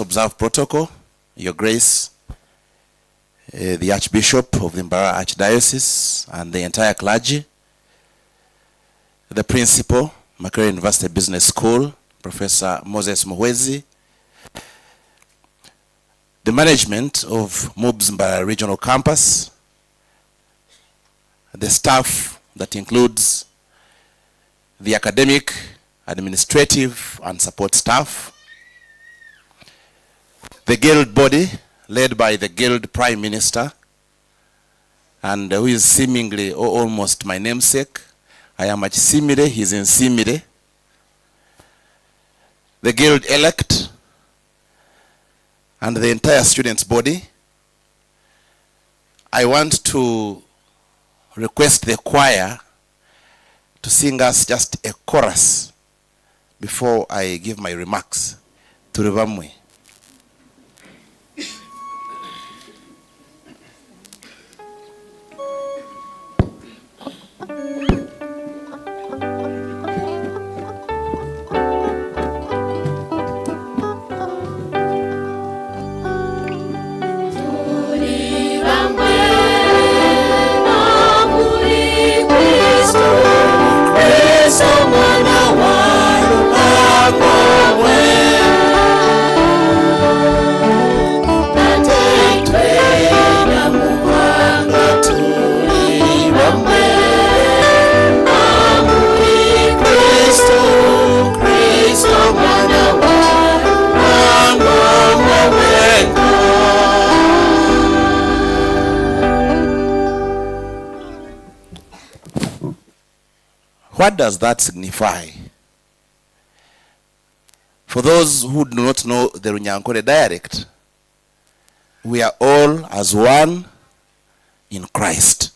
Observe protocol. Your Grace, the Archbishop of the Mbarara Archdiocese and the entire clergy, the Principal, Makerere University Business School, Professor Moses Muhwezi, the management of MUBS Mbarara Regional Campus, the staff that includes the academic, administrative, and support staff, the guild body led by the guild prime minister, and who is seemingly almost my namesake. I am Akisimire, he is in Simire. The guild elect and the entire students body. I want to request the choir to sing us just a chorus before I give my remarks. Turibamwe. What does that signify? For those who do not know the Runyankore dialect, we are all as one in Christ.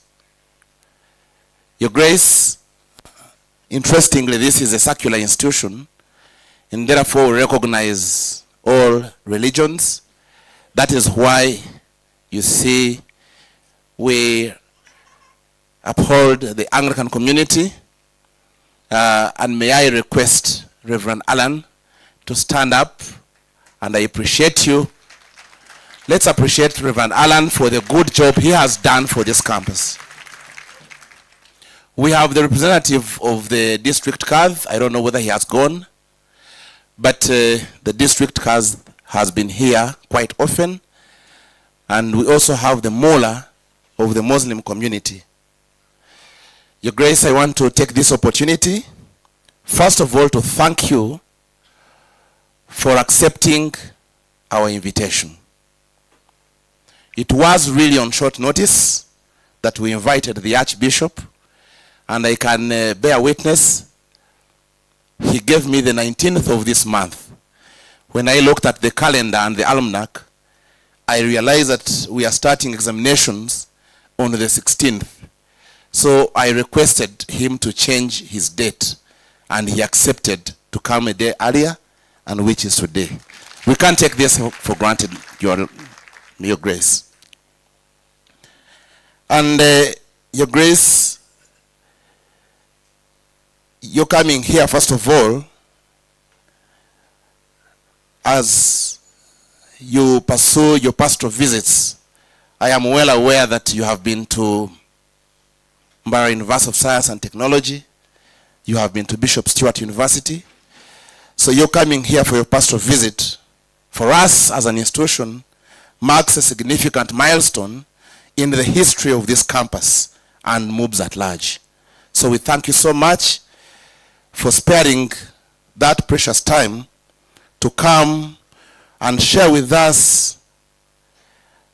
Your Grace, interestingly, this is a secular institution, and therefore we recognize all religions. That is why you see we uphold the Anglican community. And may I request Reverend Alan to stand up, and I appreciate you. Let's appreciate Reverend Alan for the good job he has done for this campus. We have the representative of the district CAD. I don't know whether he has gone, but the district CAD has been here quite often, and we also have the Mullah of the Muslim community. Your Grace, I want to take this opportunity, first of all, to thank you for accepting our invitation. It was really on short notice that we invited the Archbishop, and I can bear witness, he gave me the 19th of this month. When I looked at the calendar and the almanac, I realized that we are starting examinations on the 16th. So I requested him to change his date, and he accepted to come a day earlier, and which is today. We can't take this for granted, Your Grace. And Your Grace, you're coming here, first of all, as you pursue your pastoral visits. I am well aware that you have been to Mbarara University of Science and Technology. You have been to Bishop Stewart University. So you're coming here for your pastoral visit, for us as an institution, marks a significant milestone in the history of this campus and MUBS at large. So we thank you so much for sparing that precious time to come and share with us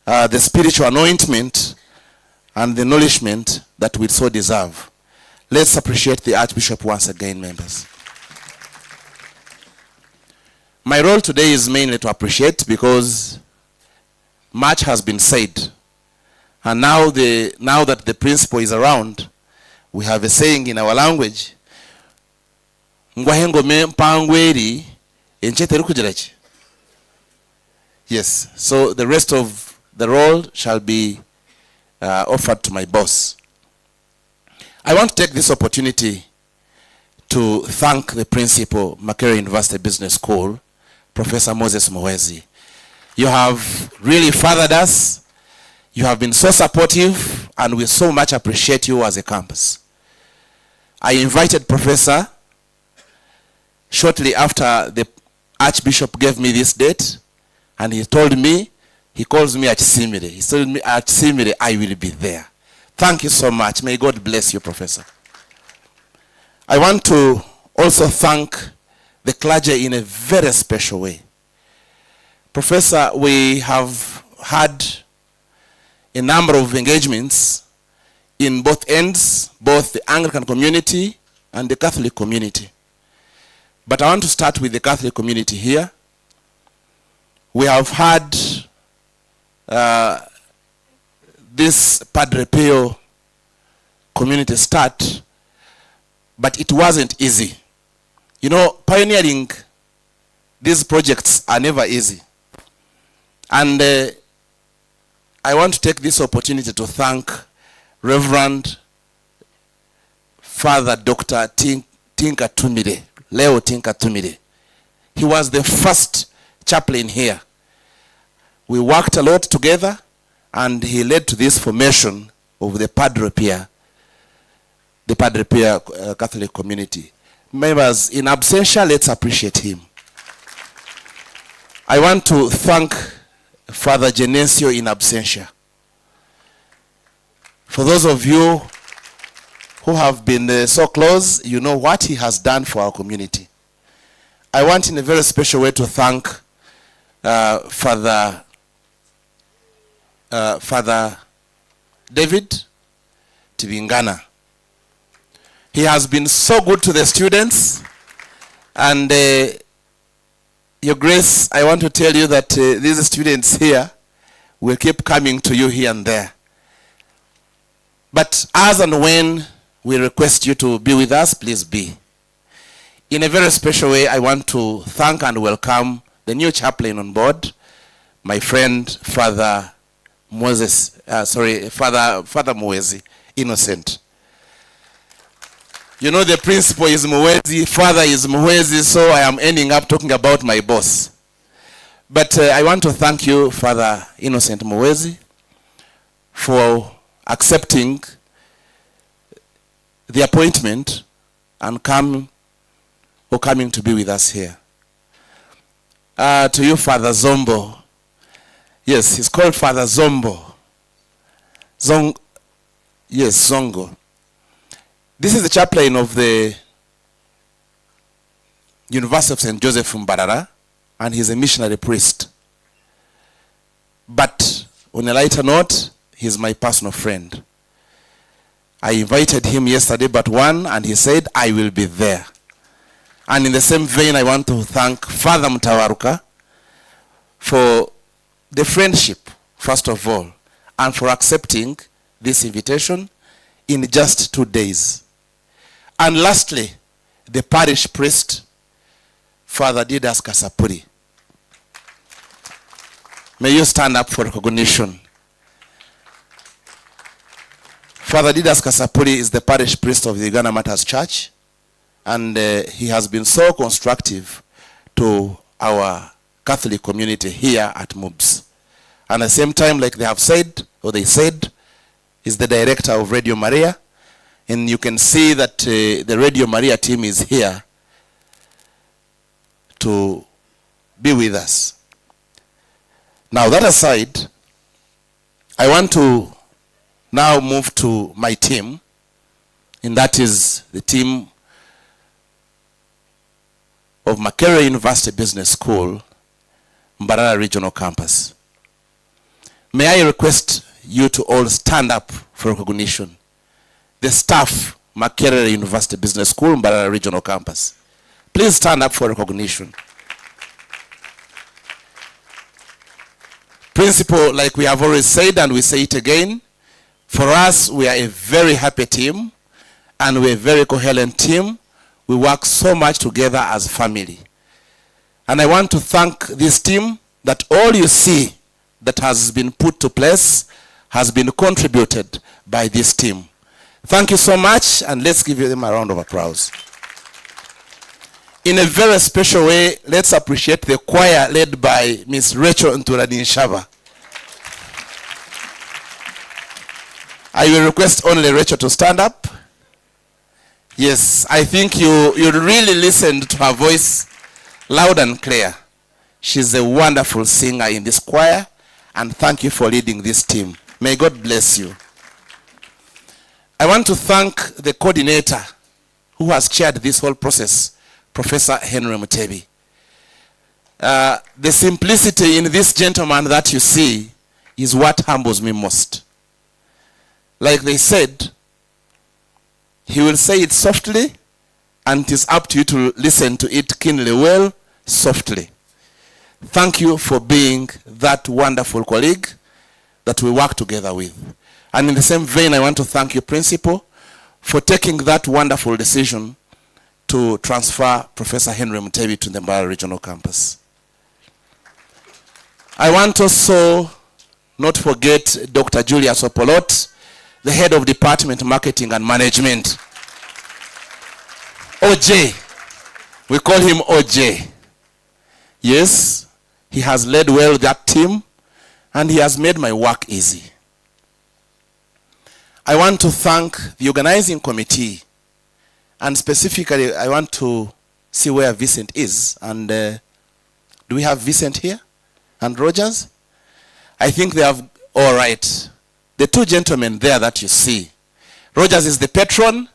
the spiritual anointment and the nourishment that we so deserve. Let's appreciate the Archbishop once again, members. My role today is mainly to appreciate, because much has been said. And now that the principal is around, we have a saying in our language, yes, so the rest of the role shall be offered to my boss. I want to take this opportunity to thank the principal, Makerere University Business School, Professor Moses Muhwezi. You have really fathered us. You have been so supportive, and we so much appreciate you as a campus. I invited Professor shortly after the Archbishop gave me this date, and he told me, he calls me Akisimire. He told me, Akisimire, I will be there. Thank you so much. May God bless you, Professor. I want to also thank the clergy in a very special way. Professor, we have had a number of engagements in both ends, both the Anglican community and the Catholic community. But I want to start with the Catholic community here. We have had this Padre Pio community start, but it wasn't easy. You know, pioneering these projects are never easy. And I want to take this opportunity to thank Reverend Father Dr. Tinka Tumire, Leo Tinka Tumire. He was the first chaplain here. We worked a lot together, and he led to this formation of the Padre Pio Catholic community. Members, in absentia, let's appreciate him. I want to thank Father Genesio in absentia. For those of you who have been so close, you know what he has done for our community. I want in a very special way to thank Father David Tibingana. He has been so good to the students, and Your Grace, I want to tell you that these students here will keep coming to you here and there. But as and when we request you to be with us, please be. In a very special way, I want to thank and welcome the new chaplain on board, my friend, Father Muwezi, Innocent. You know, the principal is Muwezi, father is Muwezi, so I am ending up talking about my boss. But I want to thank you, Father Innocent Muwezi, for accepting the appointment and coming to be with us here. To you, Father Zombo. Yes, he's called Father Zombo. Zongo. This is the chaplain of the University of St. Joseph Mbarara, and he's a missionary priest. But on a lighter note, he's my personal friend. I invited him yesterday but one, and he said, I will be there. And in the same vein, I want to thank Father Mutawaruka for the friendship, first of all, and for accepting this invitation in just 2 days. And lastly, the parish priest, Father Didas Kasapuri. May you stand up for recognition. Father Didas Kasapuri is the parish priest of the Uganda Matters Church, and he has been so constructive to our Catholic community here at MUBS. And at the same time, like they have said, or they said, he's the director of Radio Maria. And you can see that the Radio Maria team is here to be with us. Now, that aside, I want to now move to my team, and that is the team of Makerere University Business School, Mbarara Regional Campus. May I request you to all stand up for recognition. The staff, Makerere University Business School, Mbarara Regional Campus. Please stand up for recognition. Principal, like we have already said, and we say it again, for us, we are a very happy team, and we're a very coherent team. We work so much together as family. And I want to thank this team that all you see that has been put to place has been contributed by this team. Thank you so much, and let's give them a round of applause. In a very special way, let's appreciate the choir led by Miss Rachel Nturani-Nshaba. I will request only Rachel to stand up. Yes, I think you really listened to her voice loud and clear. She's a wonderful singer in this choir, and thank you for leading this team. May God bless you. I want to thank the coordinator who has chaired this whole process, Professor Henry Mutebi. The simplicity in this gentleman that you see is what humbles me most. Like they said, he will say it softly, and it is up to you to listen to it keenly well, softly. Thank you for being that wonderful colleague that we work together with. And in the same vein, I want to thank you, Principal, for taking that wonderful decision to transfer Professor Henry Mutebi to the Mbarara Regional Campus. I want also not forget Dr. Julius Opolot, the head of Department Marketing and Management. OJ. We call him OJ. Yes, he has led well that team, and he has made my work easy. I want to thank the organizing committee, and specifically I want to see where Vincent is. And do we have Vincent here? And Rogers? I think they have, all right. The two gentlemen there that you see. Rogers is the patron,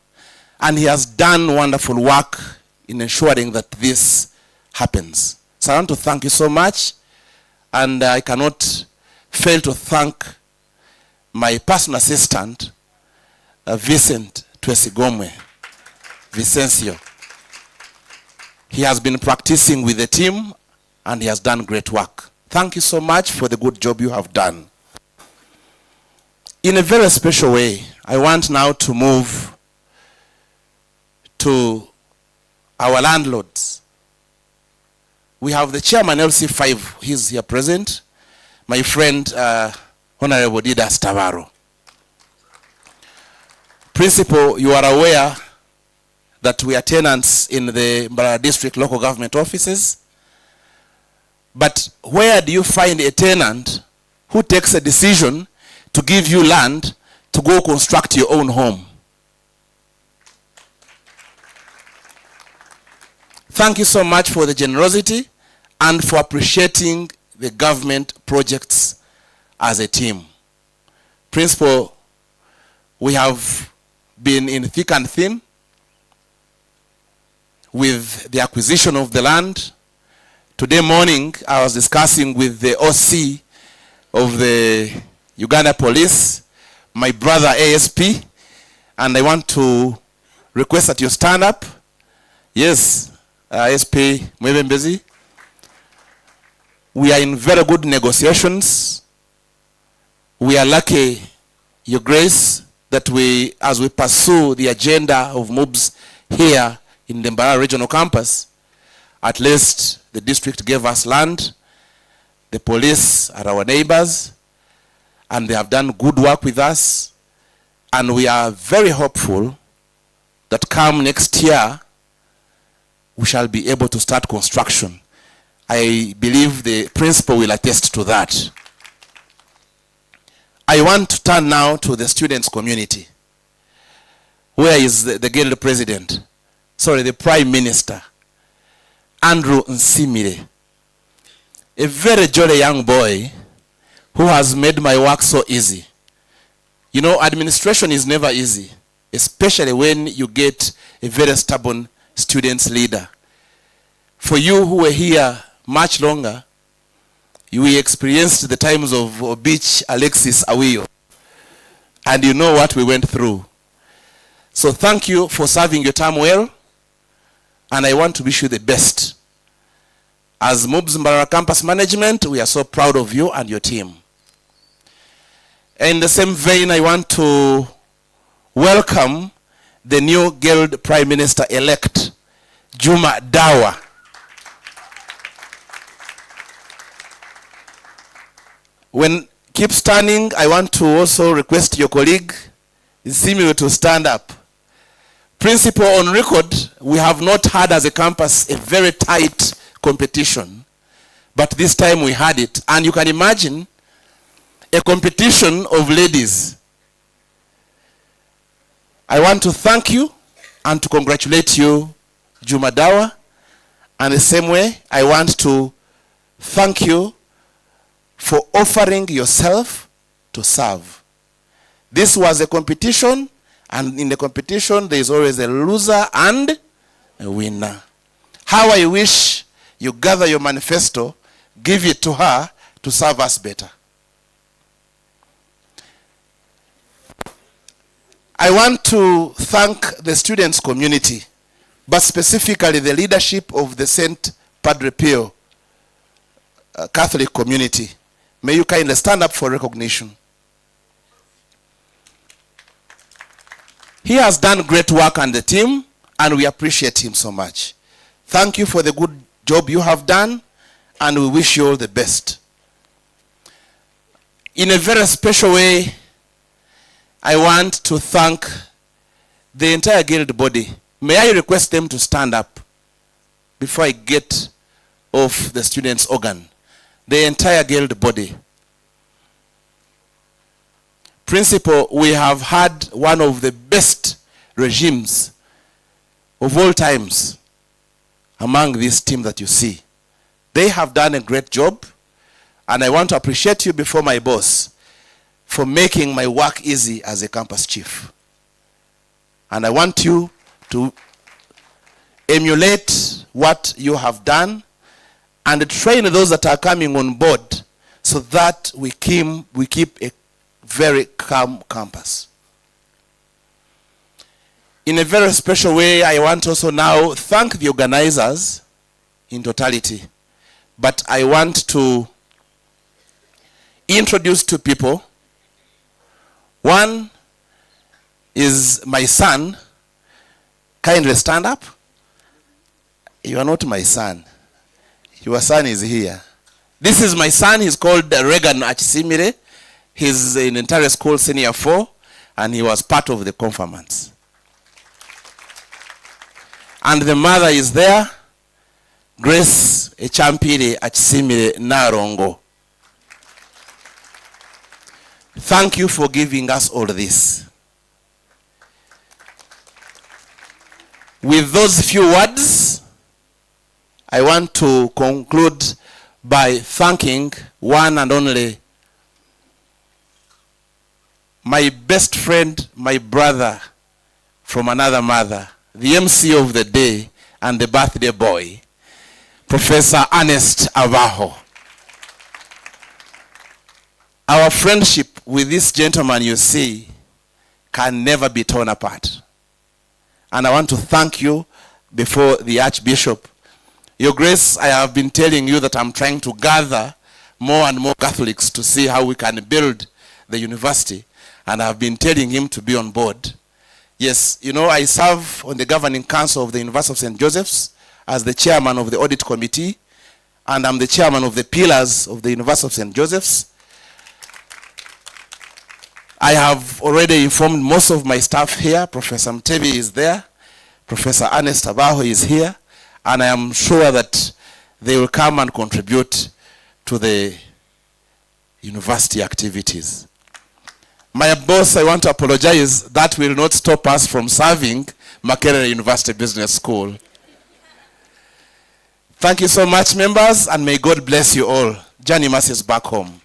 and he has done wonderful work in ensuring that this happens. So I want to thank you so much, and I cannot fail to thank my personal assistant, Vincent Twesigomwe, Vicencio. He has been practicing with the team, and he has done great work. Thank you so much for the good job you have done. In a very special way, I want now to move to our landlords. We have the chairman LC5, he's here present, my friend Honorable Didas Tavaro. Principal, you are aware that we are tenants in the Mbarara District local government offices, but where do you find a tenant who takes a decision to give you land to go construct your own home? Thank you so much for the generosity and for appreciating the government projects as a team. Principal, we have been in thick and thin with the acquisition of the land. Today morning, I was discussing with the OC of the Uganda Police, my brother ASP, and I want to request that you stand up. Yes, ASP Mwebembezi. We are in very good negotiations. We are lucky, Your Grace, that as we pursue the agenda of MUBS here in the Mbarara Regional Campus, at least the district gave us land. The police are our neighbors, and they have done good work with us. And we are very hopeful that come next year, we shall be able to start construction. I believe the principal will attest to that. I want to turn now to the students' community. Where is the guild president? Sorry, the Prime Minister, Andrew Nsimire. A very jolly young boy who has made my work so easy. You know, administration is never easy, especially when you get a very stubborn students leader. For you who were here much longer, you experienced the times of Beach Alexis Awiyo, and you know what we went through. So thank you for serving your term well, and I want to wish you the best. As MUBS Mbarara Campus Management, we are so proud of you and your team. In the same vein, I want to welcome the new Guild Prime Minister-elect, Juma Dawa. When keep standing, I want to also request your colleague, Nsimire, to stand up. Principal, on record, we have not had as a campus a very tight competition, but this time we had it. And you can imagine a competition of ladies. I want to thank you and to congratulate you, Juma Dawa. And the same way, I want to thank you for offering yourself to serve. This was a competition, and in the competition, there is always a loser and a winner. How I wish you gather your manifesto, give it to her to serve us better. I want to thank the students' community, but specifically the leadership of the St. Padre Pio Catholic community. May you kindly stand up for recognition. He has done great work on the team, and we appreciate him so much. Thank you for the good job you have done, and we wish you all the best. In a very special way, I want to thank the entire guild body. May I request them to stand up before I get off the students' organ. The entire guild body. Principal, we have had one of the best regimes of all times among this team that you see. They have done a great job, and I want to appreciate you before my boss for making my work easy as a campus chief. And I want you to emulate what you have done and train those that are coming on board so that we keep a very calm campus. In a very special way, I want also now thank the organizers in totality. But I want to introduce two people. One is my son. Kindly stand up. You are not my son. Your son is here. This is my son. He's called Regan Akisimire. He's in entire school senior 4, and he was part of the conference. And the mother is there, Grace Echampire Akisimire Narongo. Thank you for giving us all this. With those few words, I want to conclude by thanking one and only my best friend, my brother from another mother, the MC of the day and the birthday boy, Professor Ernest Avaho. Our friendship with this gentleman, you see, can never be torn apart. And I want to thank you before the Archbishop. Your Grace, I have been telling you that I'm trying to gather more and more Catholics to see how we can build the university. And I've been telling him to be on board. Yes, you know, I serve on the governing council of the University of St. Joseph's as the chairman of the audit committee, and I'm the chairman of the pillars of the University of St. Joseph's. I have already informed most of my staff here. Professor Mtebi is there. Professor Ernest Abaho is here. And I am sure that they will come and contribute to the university activities. My boss, I want to apologize. That will not stop us from serving Makerere University Business School. Thank you so much, members, and may God bless you all. Journey masses back home.